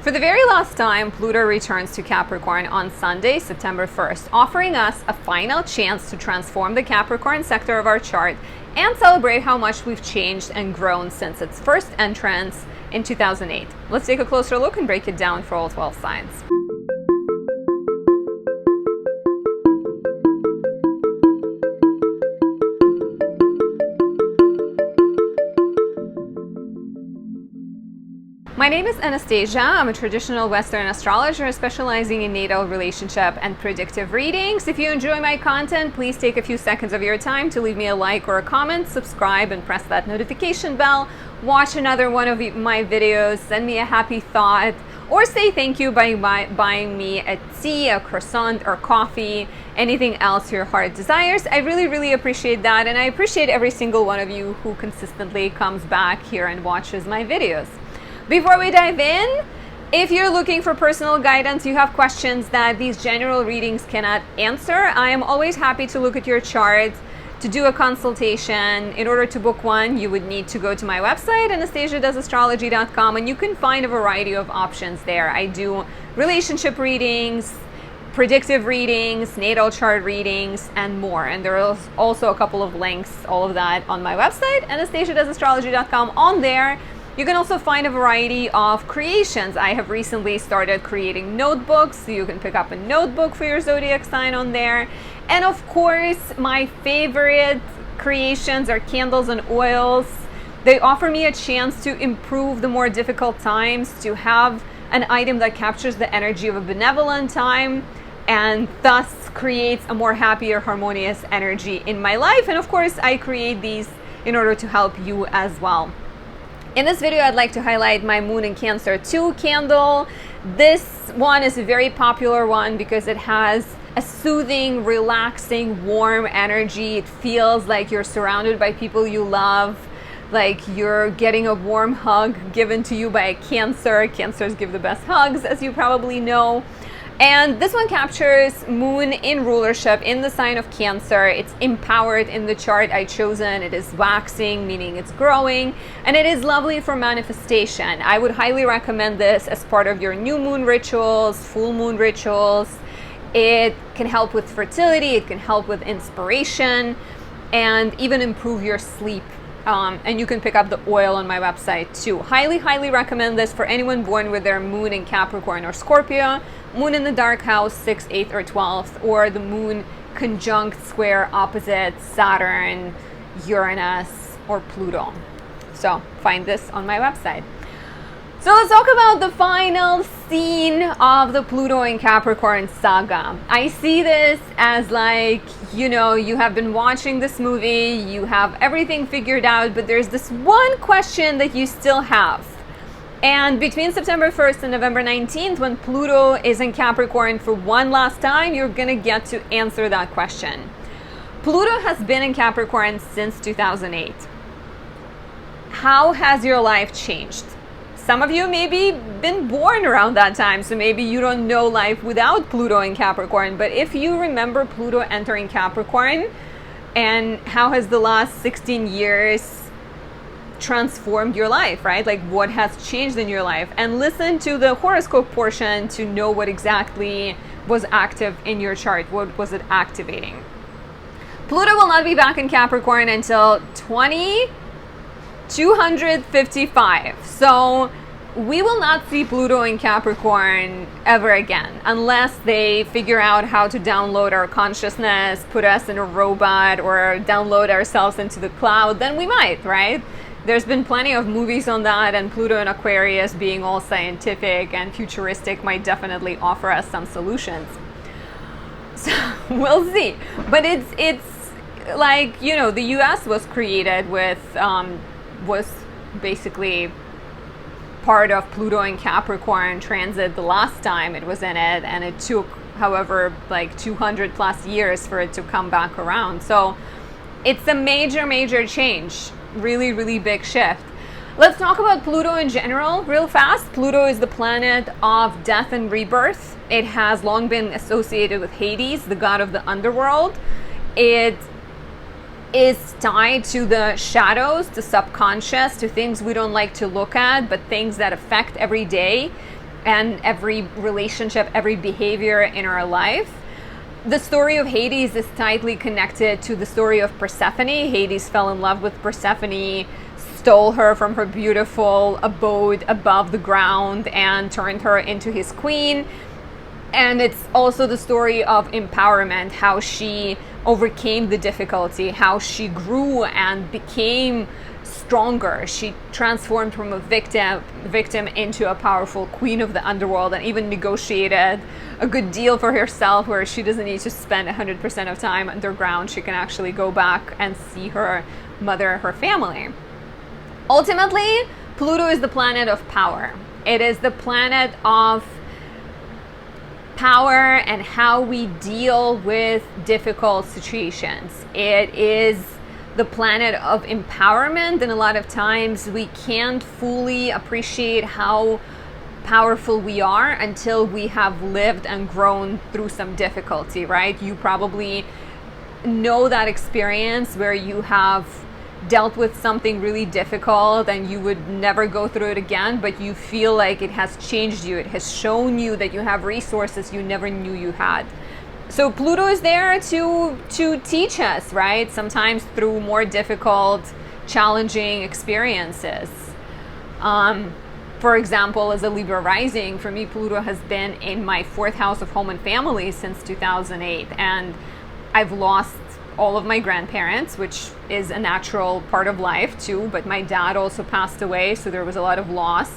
For the very last time, Pluto returns to Capricorn on Sunday, September 1st, offering us a final chance to transform the Capricorn sector of our chart and celebrate how much we've changed and grown since its first entrance in 2008. Let's take a closer look and break it down for all 12 signs. My name is Anastasia. I'm a traditional Western astrologer specializing in natal, relationship, and predictive readings. If you enjoy my content, please take a few seconds of your time to leave me a like or a comment, subscribe, and press that notification bell. Watch another one of my videos, send me a happy thought, or say thank you by buying me a tea, a croissant, or coffee, anything else your heart desires. I really appreciate that, and I appreciate every single one of you who consistently comes back here and watches my videos. Before we dive in, if you're looking for personal guidance, you have questions that these general readings cannot answer, I am always happy to look at your chart, to do a consultation. In order to book one, you would need to go to my website, anastasiadoesastrology.com, and you can find a variety of options there. I do relationship readings, predictive readings, natal chart readings, and more. And there is also a couple of links, all of that on my website, anastasiadoesastrology.com. On there, you can also find a variety of creations. I have recently started creating notebooks, so you can pick up a notebook for your zodiac sign on there. And of course, my favorite creations are candles and oils. They offer me a chance to improve the more difficult times, to have an item that captures the energy of a benevolent time and thus creates a more happier, harmonious energy in my life. And of course, I create these in order to help you as well. In this video, I'd like to highlight my Moon in Cancer 2 candle. This one is a very popular one because it has a soothing, relaxing, warm energy. It feels like you're surrounded by people you love, like you're getting a warm hug given to you by a Cancer. Cancers give the best hugs, as you probably know. And this one captures Moon in rulership in the sign of Cancer. It's empowered in the chart I chosen. It is waxing, meaning it's growing, and it is lovely for manifestation. I would highly recommend this as part of your new moon rituals, full moon rituals. It can help with fertility, it can help with inspiration, and even improve your sleep. And you can pick up the oil on my website too. Highly recommend this for anyone born with their Moon in Capricorn or Scorpio, Moon in the dark house 6th, 8th, or 12th, or the Moon conjunct, square, opposite Saturn, Uranus, or Pluto. So find this on my website. So let's talk about the final scene of the Pluto in Capricorn saga. I see this as like, you know, you have been watching this movie, you have everything figured out, but there's this one question that you still have. And between September 1st and November 19th, when Pluto is in Capricorn for one last time, you're gonna get to answer that question. Pluto has been in Capricorn since 2008. How has your life changed? Some of you maybe been born around that time, so maybe you don't know life without Pluto in Capricorn. But if you remember Pluto entering Capricorn and how has the last 16 years transformed your life, right? Like what has changed in your life? And listen to the horoscope portion to know what exactly was active in your chart. What was it activating? Pluto will not be back in Capricorn until 2255. So we will not see Pluto in Capricorn ever again unless they figure out how to download our consciousness, put us in a robot, or download ourselves into the cloud. Then we might, right? There's been plenty of movies on that, and Pluto and Aquarius, being all scientific and futuristic, might definitely offer us some solutions. So we'll see. But it's like, you know, the US was created with was basically part of Pluto in Capricorn transit the last time it was in it, and it took however like 200 plus years for it to come back around. So it's a major change, really big shift. Let's talk about Pluto in general real fast. Pluto is the planet of death and rebirth. It has long been associated with Hades, the god of the underworld. It is tied to the shadows, to subconscious, to things we don't like to look at, but things that affect every day. and every relationship, every behavior in our life. The story of Hades is tightly connected to the story of Persephone. Hades fell in love with Persephone, stole her from her beautiful abode above the ground, and turned her into his queen. And it's also the story of empowerment, how she overcame the difficulty, how she grew and became stronger. She transformed from a victim into a powerful queen of the underworld, and even negotiated a good deal for herself where she doesn't need to spend 100% of time underground. She can actually go back and see her mother, her family. Ultimately, Pluto is the planet of power. It is the planet of power and how we deal with difficult situations. It is the planet of empowerment, and a lot of times we can't fully appreciate how powerful we are until we have lived and grown through some difficulty, right? You probably know that experience where you have dealt with something really difficult and you would never go through it again, but you feel like it has changed you. It has shown you that you have resources you never knew you had. So Pluto is there to teach us, right? Sometimes through more difficult, challenging experiences. For example, as a Libra rising, for me, Pluto has been in my 4th house of home and family since 2008. And I've lost all of my grandparents, which is a natural part of life too. But my dad also passed away, so there was a lot of loss.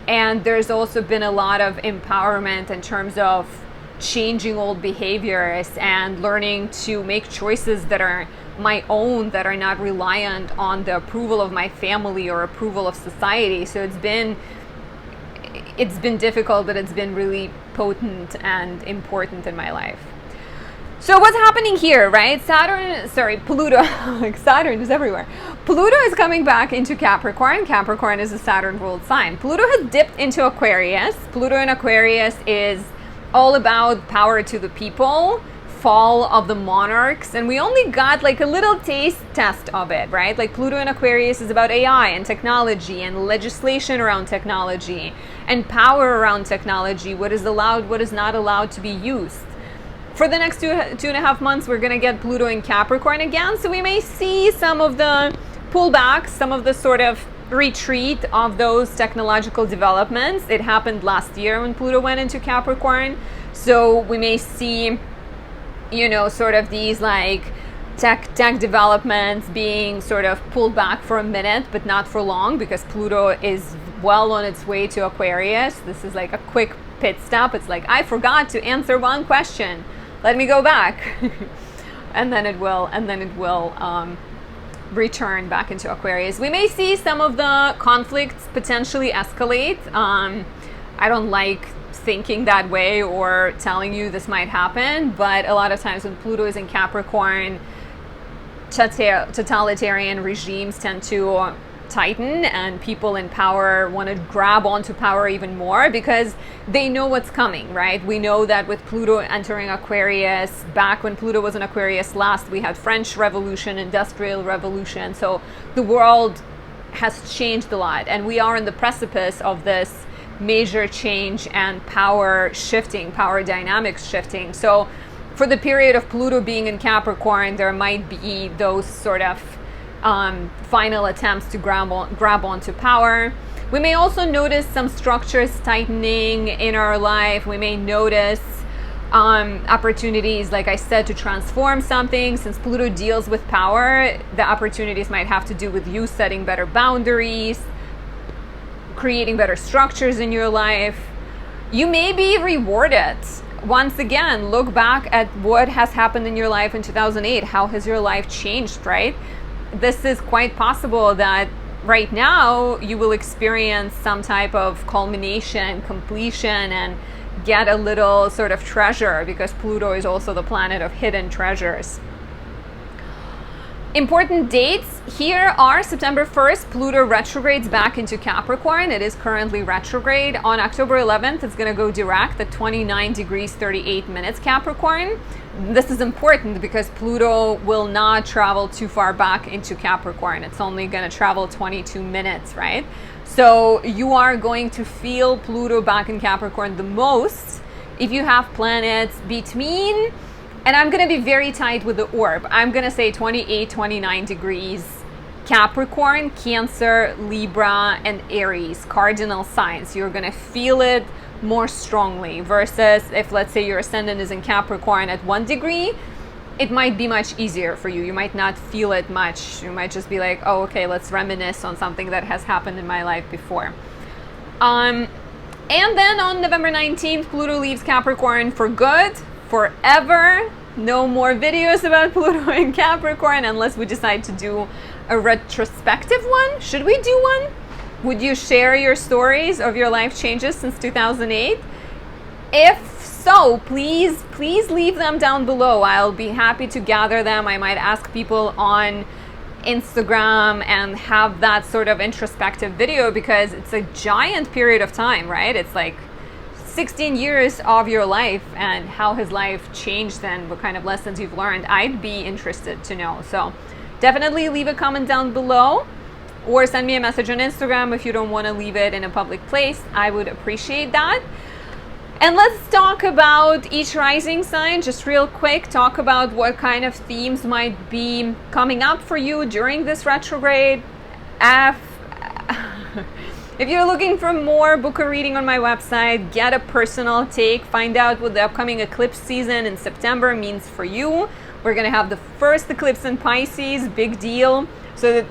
And there's also been a lot of empowerment in terms of changing old behaviors and learning to make choices that are my own, that are not reliant on the approval of my family or approval of society. So it's been difficult, but it's been really potent and important in my life. So what's happening here, right? Pluto, like Saturn is everywhere. Pluto is coming back into Capricorn. Capricorn is a Saturn ruled sign. Pluto has dipped into Aquarius. Pluto in Aquarius is all about power to the people, fall of the monarchs, and we only got like a little taste test of it, right? Like Pluto in Aquarius is about AI and technology and legislation around technology and power around technology, what is allowed, what is not allowed to be used. For the next two and a half months, we're going to get Pluto in Capricorn again, so we may see some of the pullbacks, some of the sort of retreat of those technological developments. It happened last year when Pluto went into Capricorn, so we may see, sort of these like tech developments being sort of pulled back for a minute, but not for long, because Pluto is well on its way to Aquarius. This is like a quick pit stop. It's like, I forgot to answer one question, let me go back. and then it will return back into Aquarius. We may see some of the conflicts potentially escalate. I don't like thinking that way or telling you this might happen, but a lot of times when Pluto is in Capricorn, totalitarian regimes tend to tighten, and people in power want to grab onto power even more because they know what's coming, right? We know that with Pluto entering Aquarius, back when Pluto was in Aquarius last, we had French Revolution, Industrial Revolution. So the world has changed a lot, and we are in the precipice of this major change and power shifting, power dynamics shifting. So for the period of Pluto being in Capricorn, there might be those sort of final attempts to grab onto power. We may also notice some structures tightening in our life. We may notice opportunities, like I said, to transform something. Since Pluto deals with power, the opportunities might have to do with you setting better boundaries, creating better structures in your life. You may be rewarded. Once again, look back at what has happened in your life in 2008. How has your life changed, right? This is quite possible that right now you will experience some type of culmination, completion, and get a little sort of treasure, because Pluto is also the planet of hidden treasures. Important dates here are September 1st, Pluto retrogrades back into Capricorn. It is currently retrograde. On October 11th, it's going to go direct at 29 degrees 38 minutes Capricorn. This is important because Pluto will not travel too far back into Capricorn. It's only going to travel 22 minutes, right? So you are going to feel Pluto back in Capricorn the most if you have planets between, and I'm going to be very tight with the orb. I'm going to say 28, 29 degrees Capricorn, Cancer, Libra, and Aries, cardinal signs. You're going to feel it more strongly versus if, let's say, your ascendant is in Capricorn at 1 degree, it might be much easier for you. You might not feel it much. You might just be like, oh, okay, let's reminisce on something that has happened in my life before. And then on November 19th, Pluto leaves Capricorn for good, forever. No more videos about Pluto in Capricorn unless we decide to do a retrospective one. Should we do one? Would you share your stories of your life changes since 2008? If so, please leave them down below. I'll be happy to gather them. I might ask people on Instagram and have that sort of introspective video because it's a giant period of time, right? It's like 16 years of your life, and how has life changed then? What kind of lessons you've learned? I'd be interested to know. So definitely leave a comment down below or send me a message on Instagram if you don't want to leave it in a public place. I would appreciate that. And let's talk about each rising sign just real quick. Talk about what kind of themes might be coming up for you during this retrograde. If you're looking for more, book a reading on my website, get a personal take, find out what the upcoming eclipse season in September means for you. We're going to have the first eclipse in Pisces, big deal. So that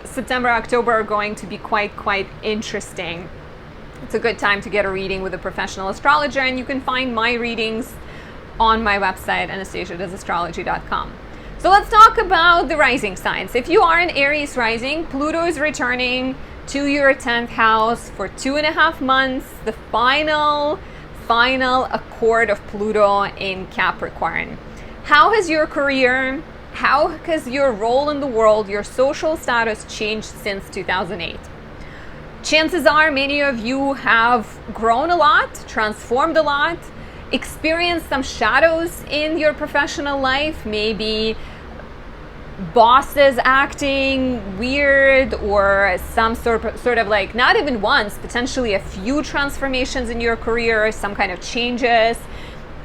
September, October are going to be quite interesting. It's a good time to get a reading with a professional astrologer, and you can find my readings on my website, anastasiadoesastrology.com. So let's talk about the rising signs. If you are an Aries rising, Pluto is returning to your 10th house for 2.5 months, the final accord of Pluto in Capricorn. How has your career, how has your role in the world, your social status changed since 2008? Chances are many of you have grown a lot, transformed a lot, experienced some shadows in your professional life, maybe bosses acting weird or some sort of like, not even once, potentially a few transformations in your career, some kind of changes.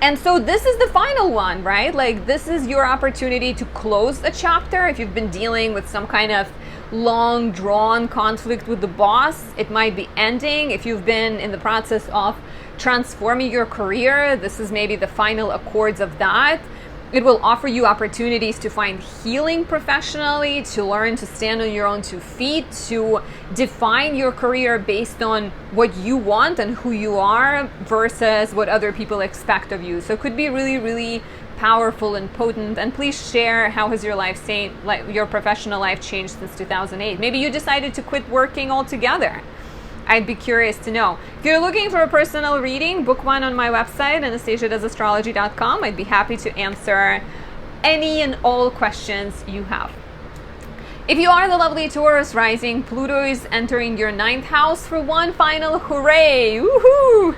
And so this is the final one, right? Like, this is your opportunity to close a chapter. If you've been dealing with some kind of long drawn conflict with the boss, it might be ending. If you've been in the process of transforming your career, this is maybe the final accords of that. It will offer you opportunities to find healing professionally, to learn to stand on your own 2 feet, to define your career based on what you want and who you are versus what other people expect of you. So it could be really powerful and potent. And please share, how has your life your professional life changed since 2008? Maybe you decided to quit working altogether. I'd be curious to know. If you're looking for a personal reading, book one on my website, anastasiadoesastrology.com. I'd be happy to answer any and all questions you have. If you are the lovely Taurus rising, Pluto is entering your 9th house for one final hooray. Woohoo!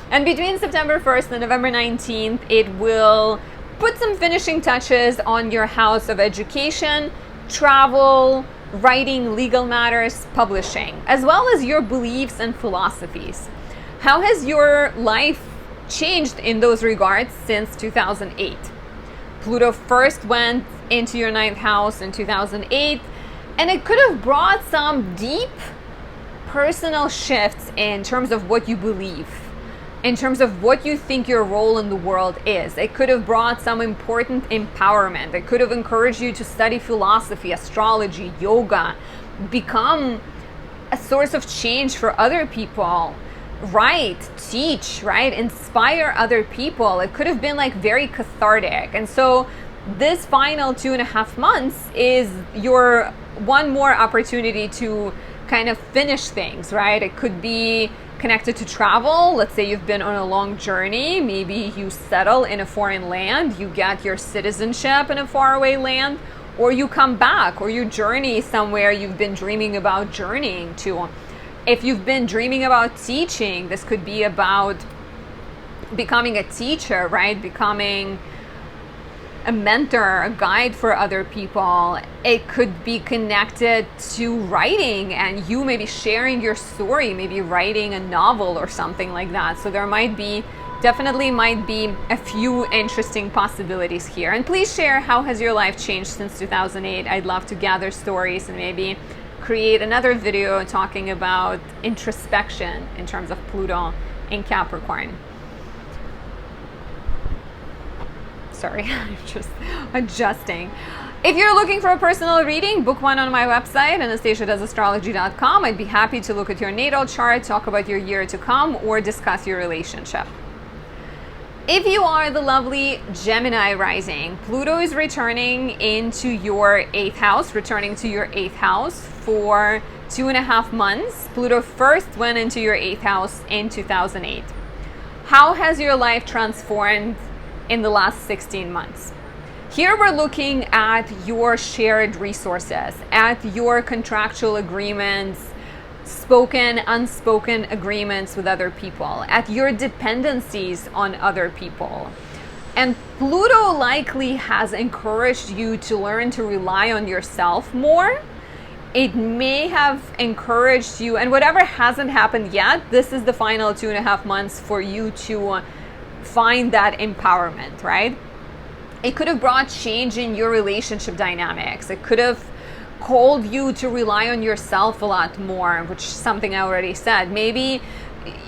And between September 1st and November 19th, it will put some finishing touches on your house of education, travel, writing, legal matters, publishing, as well as your beliefs and philosophies. How has your life changed in those regards since 2008? Pluto first went into your 9th house in 2008, and it could have brought some deep personal shifts in terms of what you believe, in terms of what you think your role in the world is. It could have brought some important empowerment. It could have encouraged you to study philosophy, astrology, yoga, become a source of change for other people, write, teach, right? Inspire other people. It could have been like very cathartic. And so this final 2.5 months is your one more opportunity to kind of finish things, right? It could be connected to travel. Let's say you've been on a long journey. Maybe you settle in a foreign land, you get your citizenship in a faraway land, or you come back, or you journey somewhere you've been dreaming about journeying to. If you've been dreaming about teaching, this could be about becoming a teacher, right? Becoming a mentor, a guide for other people. It could be connected to writing, and you maybe sharing your story, maybe writing a novel or something like that. So there definitely might be a few interesting possibilities here. And please share, how has your life changed since 2008? I'd love to gather stories and maybe create another video talking about introspection in terms of Pluto in Capricorn. Sorry, I'm just adjusting. If you're looking for a personal reading, book one on my website, anastasiadoesastrology.com. I'd be happy to look at your natal chart, talk about your year to come, or discuss your relationship. If you are the lovely Gemini rising, Pluto is returning into your 8th house, for 2.5 months. Pluto first went into your 8th house in 2008. How has your life transformed in the last 16 months? Here we're looking at your shared resources, at your contractual agreements, spoken, unspoken agreements with other people, at your dependencies on other people. And Pluto likely has encouraged you to learn to rely on yourself more. It may have encouraged you, and whatever hasn't happened yet, this is the final 2.5 months for you to find that empowerment, right? It could have brought change in your relationship dynamics. It could have called you to rely on yourself a lot more, which is something I already said. Maybe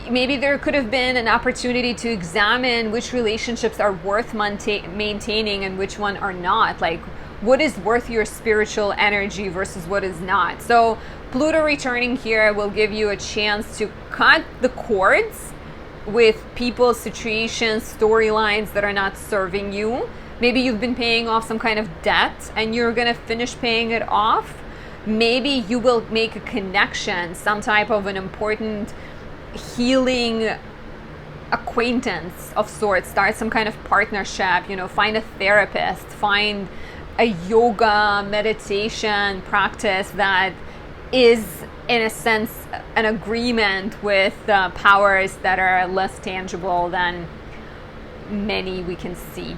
there could have been an opportunity to examine which relationships are worth maintaining and which one are not. Like, what is worth your spiritual energy versus what is not. So Pluto returning here will give you a chance to cut the cords with people, situations, storylines that are not serving you. Maybe you've been paying off some kind of debt and you're gonna finish paying it off. Maybe you will make a connection, some type of an important healing acquaintance of sorts, start some kind of partnership, find a therapist, find a yoga meditation practice that is, in a sense, an agreement with powers that are less tangible than many we can see.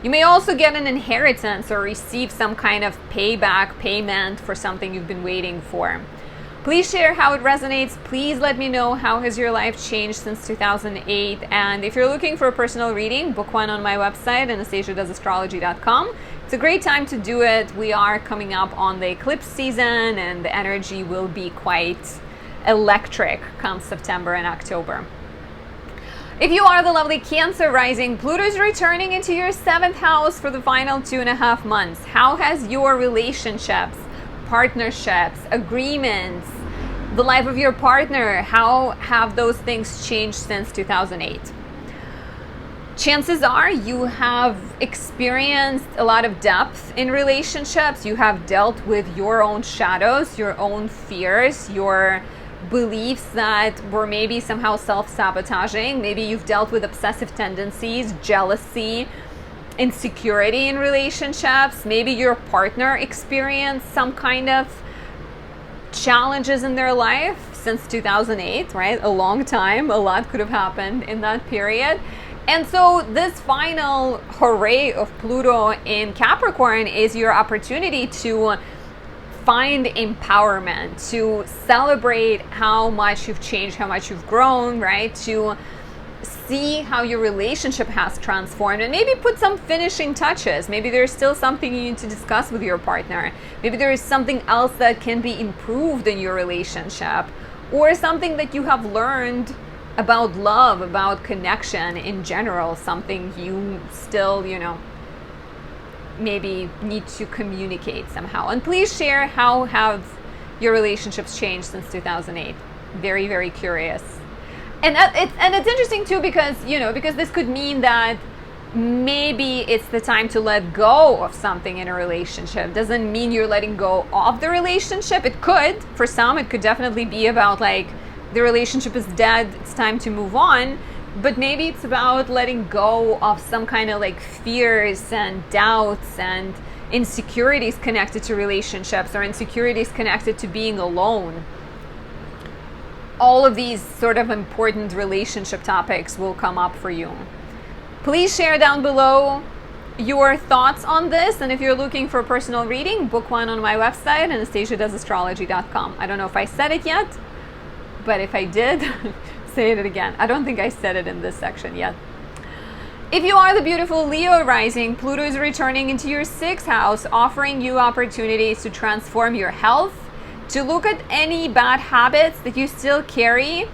You may also get an inheritance or receive some kind of payment for something you've been waiting for. Please share how it resonates. Please let me know, how has your life changed since 2008. And if you're looking for a personal reading, book one on my website, anastasiadoesastrology.com. It's a great time to do it. We are coming up on the eclipse season, and the energy will be quite electric come September and October. If you are the lovely Cancer rising, Pluto is returning into your 7th house for the final 2.5 months. How has your relationships, partnerships, agreements, the life of your partner, how have those things changed since 2008? Chances are you have experienced a lot of depth in relationships. You have dealt with your own shadows, your own fears, your beliefs that were maybe somehow self-sabotaging. Maybe you've dealt with obsessive tendencies, jealousy, insecurity in relationships. Maybe your partner experienced some kind of challenges in their life since 2008, right? A long time. A lot could have happened in that period. And so this final hooray of Pluto in Capricorn is your opportunity to find empowerment, to celebrate how much you've changed, how much you've grown, right? To see how your relationship has transformed and maybe put some finishing touches. Maybe there's still something you need to discuss with your partner. Maybe there is something else that can be improved in your relationship, or something that you have learned about love, about connection in general, something you still, maybe need to communicate somehow. And please share, how have your relationships changed since 2008? Very, very curious. And it's interesting too, because this could mean that maybe it's the time to let go of something in a relationship. Doesn't mean you're letting go of the relationship. It could, for some, it could definitely be about like the relationship is dead, it's time to move on. But maybe it's about letting go of some kind of like fears and doubts and insecurities connected to relationships or insecurities connected to being alone. All of these sort of important relationship topics will come up for you. Please share down below your thoughts on this, and if you're looking for a personal reading, book one on my website, anastasiadoesastrology.com. I don't know if I said it yet, but if I did, say it again. I don't think I said it in this section yet. If you are the beautiful Leo rising, Pluto is returning into your 6th house, offering you opportunities to transform your health, to look at any bad habits that you still carry,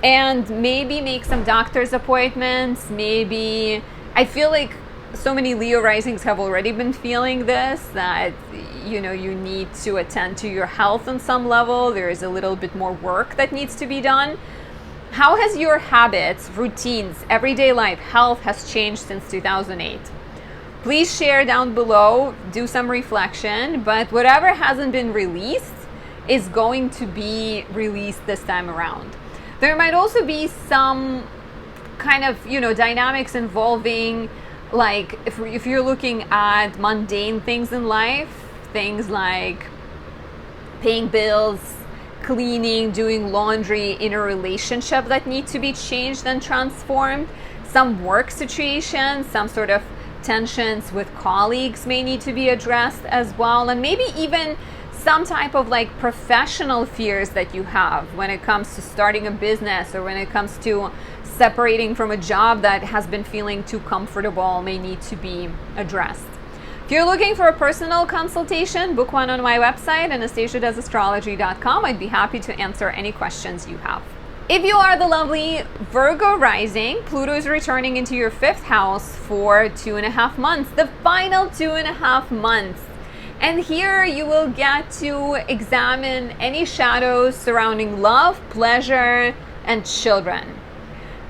and maybe make some doctor's appointments. Maybe, I feel like so many Leo risings have already been feeling this, that you need to attend to your health on some level. There is a little bit more work that needs to be done. How has your habits, routines, everyday life, health has changed since 2008? Please share down below, do some reflection, but whatever hasn't been released is going to be released this time around. There might also be some kind of, dynamics involving, like, if you're looking at mundane things in life, things like paying bills, cleaning, doing laundry in a relationship that need to be changed and transformed, some work situations, some sort of tensions with colleagues may need to be addressed as well, and maybe even some type of like professional fears that you have when it comes to starting a business, or when it comes to separating from a job that has been feeling too comfortable, may need to be addressed. If you're looking for a personal consultation, book one on my website, anastasiadoesastrology.com. I'd be happy to answer any questions you have. If you are the lovely Virgo rising, Pluto is returning into your 5th house for 2.5 months, the final 2.5 months. And here you will get to examine any shadows surrounding love, pleasure, and children.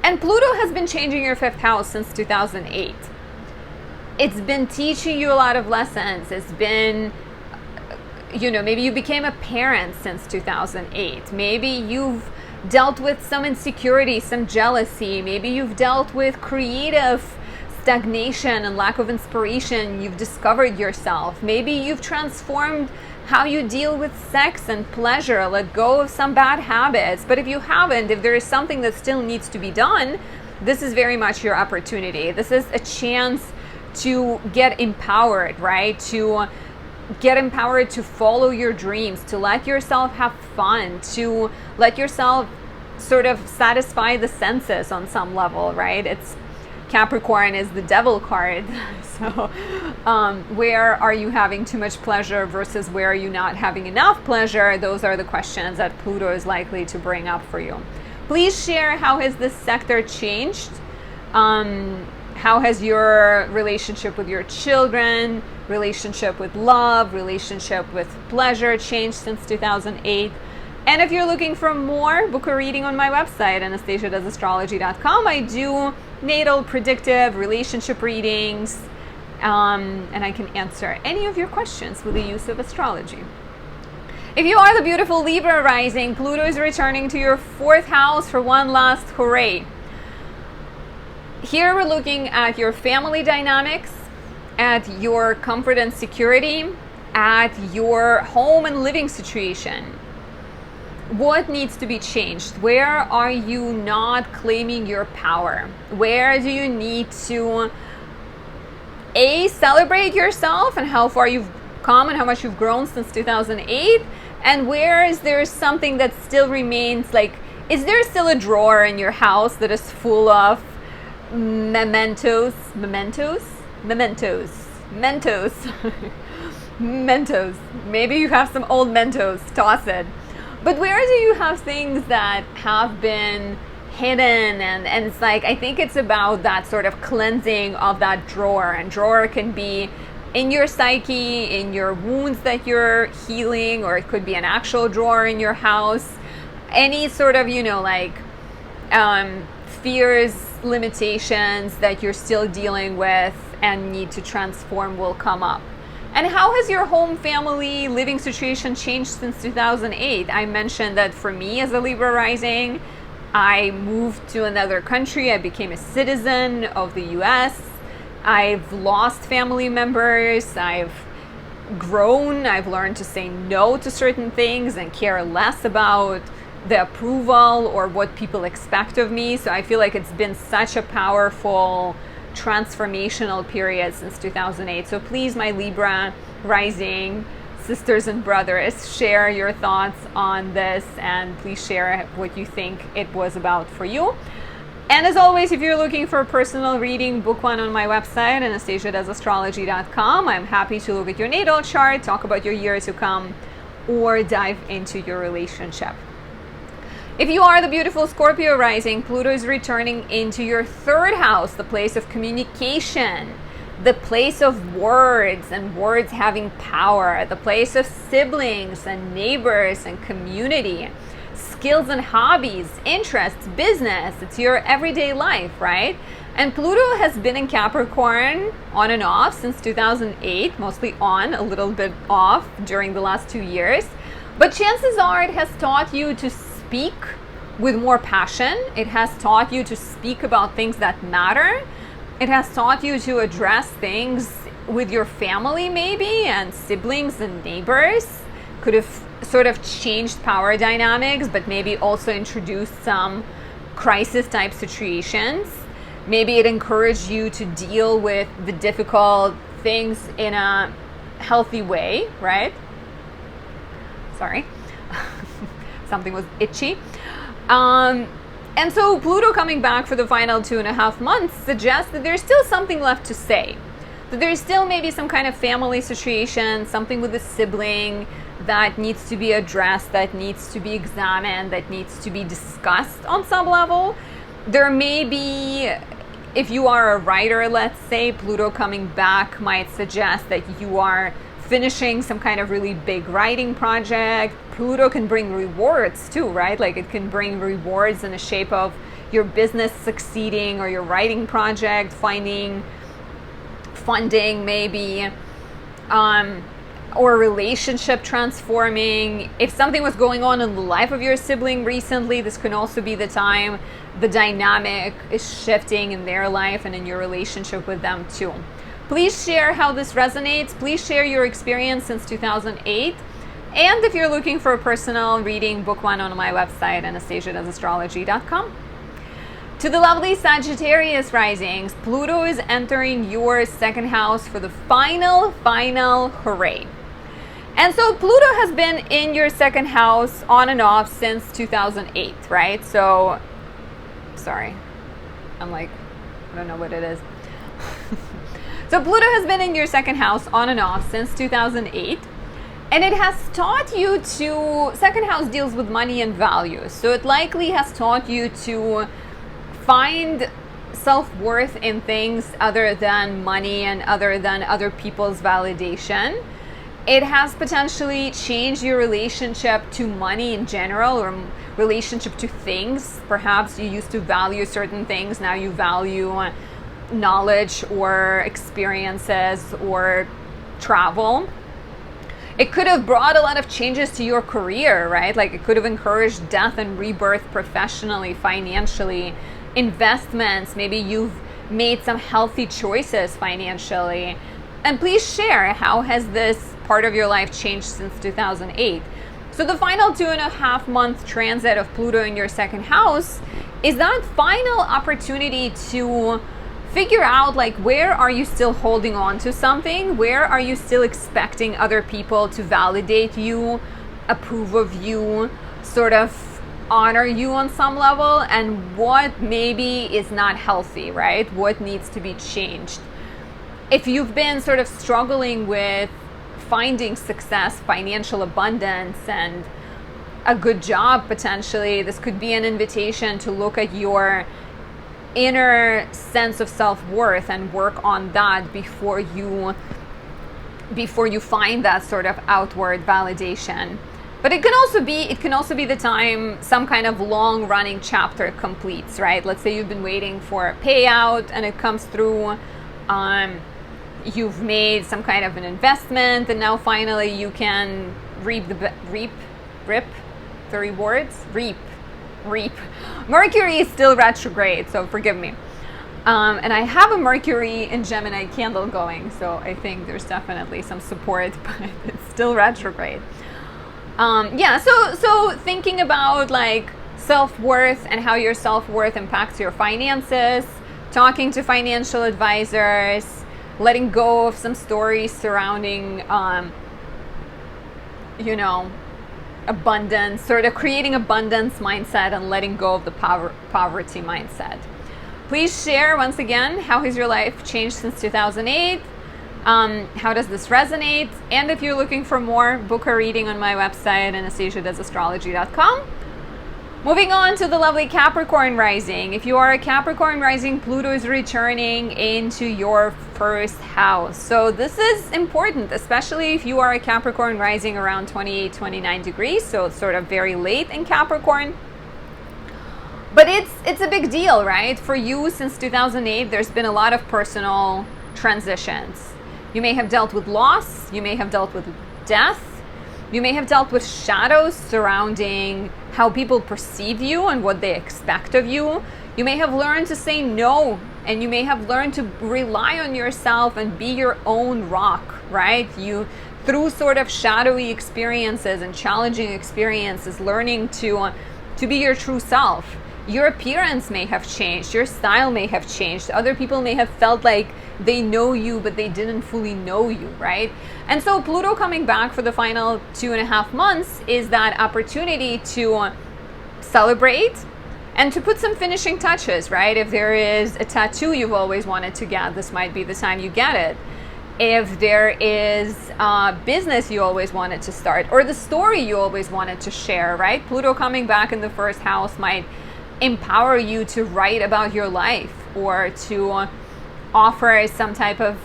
And Pluto has been changing your 5th house since 2008. It's been teaching you a lot of lessons. It's been, maybe you became a parent since 2008. Maybe you've dealt with some insecurity, some jealousy. Maybe you've dealt with creative stagnation and lack of inspiration. You've discovered yourself. Maybe you've transformed how you deal with sex and pleasure, let go of some bad habits. But if you haven't, if there is something that still needs to be done, this is very much your opportunity. This is a chance to get empowered, right? To get empowered to follow your dreams, to let yourself have fun, to let yourself sort of satisfy the senses on some level, right? It's Capricorn is the devil card. So where are you having too much pleasure versus where are you not having enough pleasure? Those are the questions that Pluto is likely to bring up for you. Please share, how has this sector changed? How has your relationship with your children, relationship with love, relationship with pleasure changed since 2008? And if you're looking for more, book a reading on my website, anastasiadoesastrology.com. I do natal, predictive, relationship readings, and I can answer any of your questions with the use of astrology. If you are the beautiful Libra rising, Pluto is returning to your 4th house for one last hooray. Here we're looking at your family dynamics, at your comfort and security, at your home and living situation. What needs to be changed? Where are you not claiming your power? Where do you need to celebrate yourself and how far you've come and how much you've grown since 2008? And where is there something that still remains, like, is there still a drawer in your house that is full of mementos? Maybe you have some old Mentos, toss it. But where do you have things that have been hidden? And it's like, I think it's about that sort of cleansing of that drawer. And drawer can be in your psyche, in your wounds that you're healing, or it could be an actual drawer in your house. Any sort of, fears, limitations that you're still dealing with and need to transform will come up. And how has your home, family, living situation changed since 2008? I mentioned that for me as a Libra rising, I moved to another country. I became a citizen of the US. I've lost family members. I've grown. I've learned to say no to certain things and care less about the approval or what people expect of me. So I feel like it's been such a powerful transformational period since 2008. So please, my Libra rising sisters and brothers, share your thoughts on this, and please share what you think it was about for you. And as always, if you're looking for a personal reading, book one on my website, anastasiadoesastrology.com. I'm happy to look at your natal chart, talk about your year to come, or dive into your relationship. If you are the beautiful Scorpio rising, Pluto is returning into your third house, the place of communication, the place of words and words having power, the place of siblings and neighbors and community, skills and hobbies, interests, business. It's your everyday life, right? And Pluto has been in Capricorn on and off since 2008, mostly on, a little bit off during the last 2 years. But chances are it has taught you to speak with more passion. It has taught you to speak about things that matter. It has taught you to address things with your family maybe, and siblings and neighbors. Could have sort of changed power dynamics, but maybe also introduced some crisis type situations. Maybe it encouraged you to deal with the difficult things in a healthy way, right? Sorry. Something was itchy. And so Pluto coming back for the final 2.5 months suggests that there's still something left to say. That there's still maybe some kind of family situation, something with a sibling that needs to be addressed, that needs to be examined, that needs to be discussed on some level. There may be, if you are a writer, let's say, Pluto coming back might suggest that you are finishing some kind of really big writing project. Pluto can bring rewards too, right? Like it can bring rewards in the shape of your business succeeding or your writing project, finding funding maybe, or a relationship transforming. If something was going on in the life of your sibling recently, this can also be the time the dynamic is shifting in their life and in your relationship with them too. Please share how this resonates. Please share your experience since 2008. And if you're looking for a personal reading, book one on my website, anastasiadoesastrology.com. To the lovely Sagittarius risings, Pluto is entering your second house for the final hooray. And so Pluto has been in your second house on and off since 2008, right? So, sorry. I'm like, I don't know what it is. So Pluto has been in your second house on and off since 2008. And it has taught you to, second house deals with money and values. So it likely has taught you to find self-worth in things other than money and other than other people's validation. It has potentially changed your relationship to money in general, or relationship to things. Perhaps you used to value certain things, now you value knowledge or experiences or travel. It could have brought a lot of changes to your career, right? Like it could have encouraged death and rebirth professionally, financially, investments. Maybe you've made some healthy choices financially. And please share, how has this part of your life changed since 2008? So the final 2.5 month transit of Pluto in your second house is that final opportunity to figure out, like, where are you still holding on to something? Where are you still expecting other people to validate you, approve of you, sort of honor you on some level? And what maybe is not healthy, right? What needs to be changed? If you've been sort of struggling with finding success, financial abundance, and a good job potentially, this could be an invitation to look at your inner sense of self-worth and work on that before you find that sort of outward validation. But it can also be the time some kind of long running chapter completes, right? Let's say you've been waiting for a payout and it comes through. You've made some kind of an investment and now finally you can reap the rewards. Reap. Mercury is still retrograde, so forgive me. And I have a Mercury in Gemini candle going, so I think there's definitely some support, but it's still retrograde. Yeah, so thinking about like self-worth and how your self-worth impacts your finances, talking to financial advisors, letting go of some stories surrounding, you know, abundance, sort of creating abundance mindset and letting go of the poverty mindset. Please share once again, how has your life changed since 2008? How does this resonate? And if you're looking for more, book a reading on my website, anastasiadoesastrology.com. Moving on to the lovely Capricorn rising. If you are a Capricorn rising, Pluto is returning into your first house. So this is important, especially if you are a Capricorn rising around 28, 29 degrees. So it's sort of very late in Capricorn. But it's a big deal, right? For you, since 2008, there's been a lot of personal transitions. You may have dealt with loss. You may have dealt with death. You may have dealt with shadows surrounding how people perceive you and what they expect of you. You may have learned to say no, and you may have learned to rely on yourself and be your own rock, right? You, through sort of shadowy experiences and challenging experiences, learning to be your true self. Your appearance may have changed, your style may have changed. Other people may have felt like they know you, but they didn't fully know you, right? And so Pluto coming back for the final 2.5 months is that opportunity to celebrate and to put some finishing touches, right? If there is a tattoo you've always wanted to get, this might be the time you get it. If there is a business you always wanted to start, or the story you always wanted to share, right? Pluto coming back in the first house might empower you to write about your life, or to offer some type of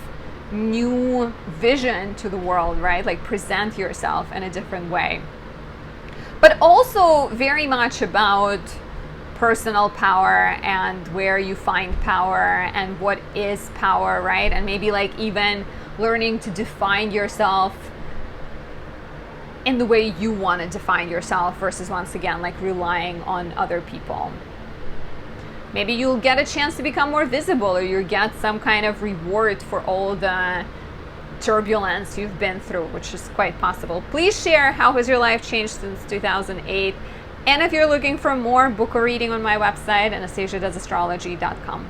new vision to the world, right? Like present yourself in a different way. But also very much about personal power and where you find power and what is power, right? And maybe like even learning to define yourself in the way you want to define yourself versus, once again, like relying on other people. Maybe you'll get a chance to become more visible, or you get some kind of reward for all the turbulence you've been through, which is quite possible. Please share, how has your life changed since 2008? And if you're looking for more, book a reading on my website, anastasiadoesastrology.com.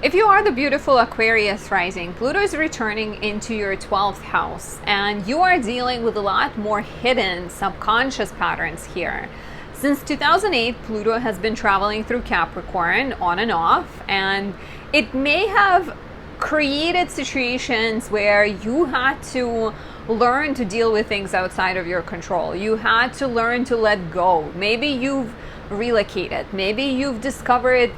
If you are the beautiful Aquarius rising, Pluto is returning into your 12th house, and you are dealing with a lot more hidden subconscious patterns here. Since 2008, Pluto has been traveling through Capricorn on and off, and it may have created situations where you had to learn to deal with things outside of your control. You had to learn to let go. Maybe you've relocated. Maybe you've discovered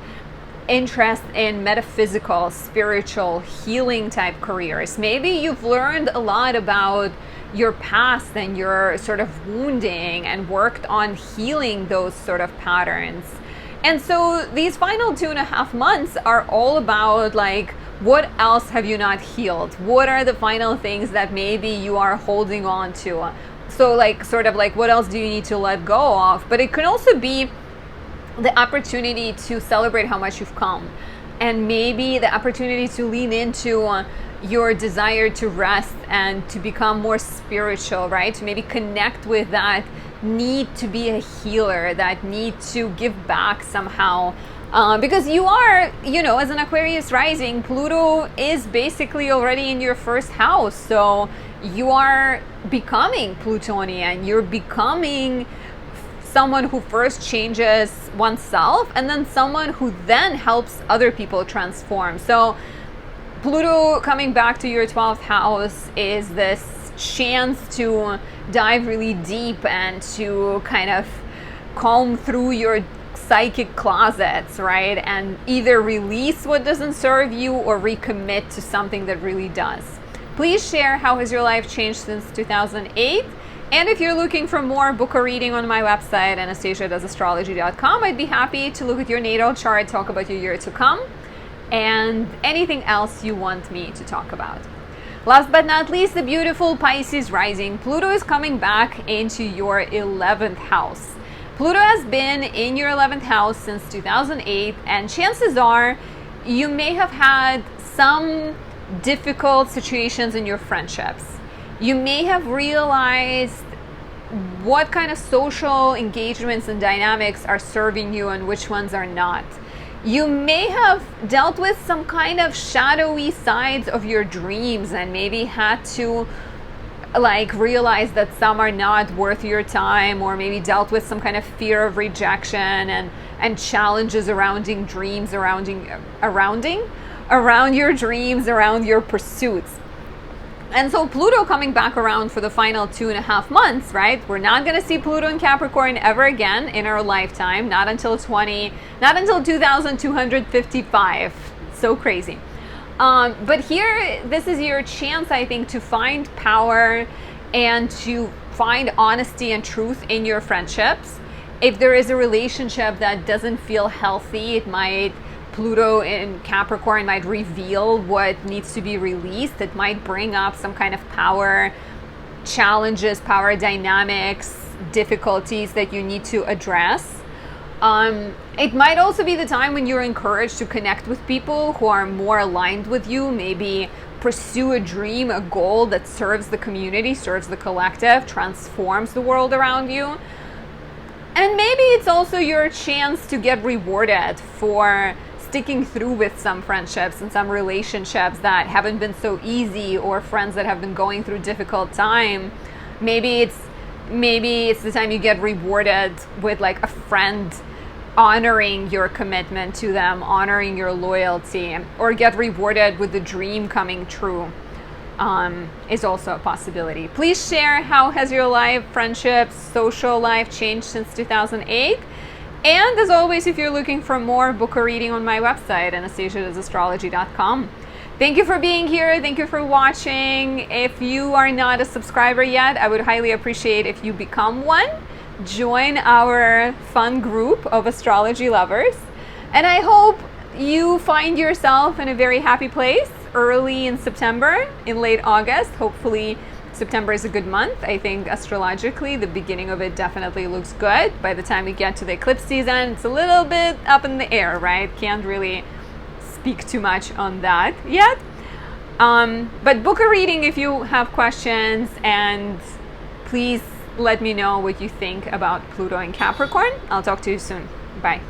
interest in metaphysical, spiritual, healing type careers. Maybe you've learned a lot about your past and your sort of wounding and worked on healing those sort of patterns. And so these final 2.5 months are all about like, what else have you not healed? What are the final things that maybe you are holding on to? So like sort of like, what else do you need to let go of? But it can also be the opportunity to celebrate how much you've come, and maybe the opportunity to lean into your desire to rest and to become more spiritual, right? To maybe connect with that need to be a healer, that need to give back somehow. Because you are, you know, as an Aquarius rising, Pluto is basically already in your first house. So you are becoming Plutonian. You're becoming someone who first changes oneself, and then someone who then helps other people transform. So Pluto coming back to your 12th house is this chance to dive really deep and to kind of comb through your psychic closets, right? And either release what doesn't serve you or recommit to something that really does. Please share, how has your life changed since 2008? And if you're looking for more, book a reading on my website, anastasiadoesastrology.com. I'd be happy to look at your natal chart, talk about your year to come, and anything else you want me to talk about. Last but not least, the beautiful Pisces rising. Pluto is coming back into your 11th house. Pluto has been in your 11th house since 2008, and chances are you may have had some difficult situations in your friendships. You may have realized what kind of social engagements and dynamics are serving you and which ones are not. You may have dealt with some kind of shadowy sides of your dreams and maybe had to like realize that some are not worth your time, or maybe dealt with some kind of fear of rejection and challenges surrounding dreams, around your dreams, around your pursuits. And so Pluto coming back around for the final 2.5 months, right? We're not going to see Pluto in Capricorn ever again in our lifetime, not until 2255. So crazy. But here, this is your chance, I think, to find power and to find honesty and truth in your friendships. If there is a relationship that doesn't feel healthy, Pluto in Capricorn might reveal what needs to be released. It might bring up some kind of power challenges, power dynamics, difficulties that you need to address. It might also be the time when you're encouraged to connect with people who are more aligned with you, maybe pursue a dream, a goal that serves the community, serves the collective, transforms the world around you. And maybe it's also your chance to get rewarded for sticking through with some friendships and some relationships that haven't been so easy, or friends that have been going through difficult time. Maybe it's the time you get rewarded with like a friend honoring your commitment to them, honoring your loyalty, or get rewarded with the dream coming true. Is also a possibility. Please share, how has your life, friendships, social life changed since 2008? And as always, if you're looking for more, book a reading on my website, anastasiaastrology.com. Thank you for being here. Thank you for watching. If you are not a subscriber yet, I would highly appreciate if you become one. Join our fun group of astrology lovers. And I hope you find yourself in a very happy place early in September, in late August. Hopefully September is a good month. I think astrologically, the beginning of it definitely looks good. By the time we get to the eclipse season, it's a little bit up in the air, right? Can't really speak too much on that yet. But book a reading if you have questions, and please let me know what you think about Pluto in Capricorn. I'll talk to you soon. Bye.